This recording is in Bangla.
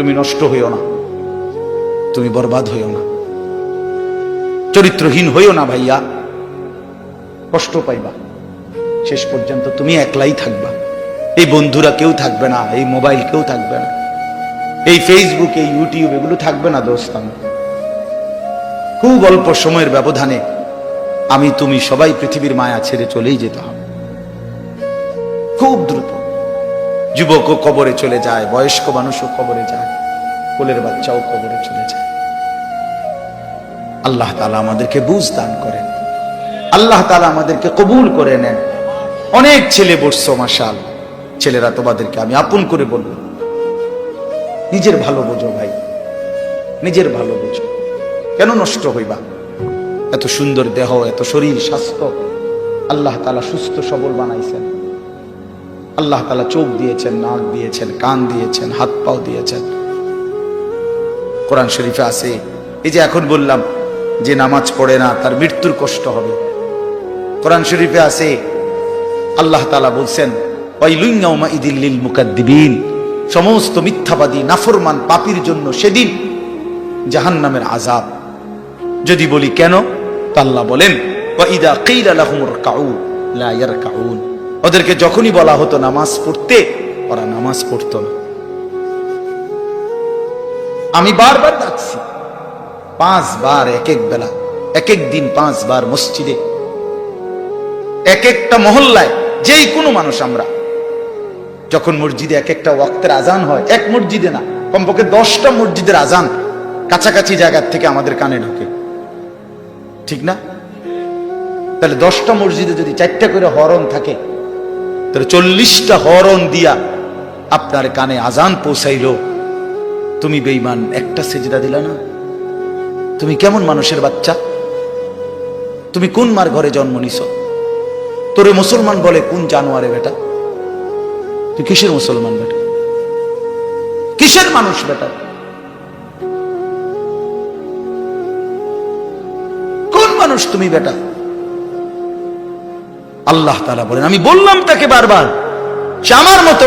তুমি নষ্ট হইও না, তুমি বরবাদ হইও না, চরিত্রহীন হইও না ভাইয়া। কষ্ট পাইবা, শেষ পর্যন্ত তুমি একলাই থাকবা। এই বন্ধুরা কেউ থাকবে না, এই মোবাইল কেউ থাকবে না, এই ফেসবুক, এই ইউটিউব এগুলো থাকবে না দোস্ত। খুব অল্প সময়ের ব্যবধানে আমি তুমি সবাই পৃথিবীর মায়া ছেড়ে চলেই যেতে হবে, খুব দ্রুত। যুবকও কবরে চলে যায়, বয়স্ক মানুষও কবরে যায়, কোলের বাচ্চাও কবরে চলে যায়। আল্লাহ তাআলা আমাদেরকে বুঝ দান করেন, আল্লাহ তাআলা আমাদেরকে কবুল করে নেন। অনেক ছেলে বসছো মাশাআল্লাহ, ছেলেরা তোমাদেরকে আমি আপন করে বলবো, নিজের ভালো বোঝো ভাই, নিজের ভালো বোঝো। কেন নষ্ট হইবা? এত সুন্দর দেহ, এত শরীর স্বাস্থ্য আল্লাহ তাআলা সুস্থ সবল বানাইছেন। আল্লাহ তাআলা চোখ দিয়েছেন, নাক দিয়েছেন, কান দিয়েছেন, হাত পাও দিয়েছেন। কোরআন শরীফে আছে, এই যে এখন বললাম যে নামাজ পড়ে না তার মৃত্যুর কষ্ট হবে। কোরআন শরীফে আছে, আল্লাহ তাআলা বলছেন ওয়াইলুন ইয়াউমাইযিল লিল মুকাদ্দিবিন, সমস্ত মিথ্যাবাদী নাফরমান পাপীর জন্য সেদিন জাহান্নামের আযাব। যদি বলি কেন, তো আল্লাহ বলেন ওয়াইদা কিলা লাহুম রকাউ লা ইয়ারকাউন, ওদেরকে যখনই বলা হতো নামাজ পড়তে, ওরা নামাজ পড়তো না। আমি বারবার ডাকছি, 5 বার এক এক বেলা, এক এক দিন 5 বার মসজিদে, এক একটা মহল্লায়, যেই কোনো মানুষ আমরা যখন মসজিদে এক একটা ওয়াক্তের আজান হয়, এক মসজিদে না, কমপক্ষে 10টা মসজিদের আজান কাছাকাছি জায়গার থেকে আমাদের কানে ঢোকে, ঠিক না? তাহলে 10টা মসজিদে যদি 4টা করে হরন থাকে, তাহলে 40টা হরন দিয়া আপনার কানে আজান পৌঁছাইলো। তুমি বেঈমান, একটা সেজদা দিলা না। তুমি কেমন মানুষের বাচ্চা? তুমি কোন মার ঘরে জন্ম নিছ? তোরে মুসলমান বলে কোন জানোয়ারে বেটা? তুই কিসের মুসলমান বেটা? কিসের মানুষ বেটা? কোন মানুষ তুমি বেটা? আল্লাহ তাআলা বলেন, আমি বললাম তাকে বারবার, সে আমার মতো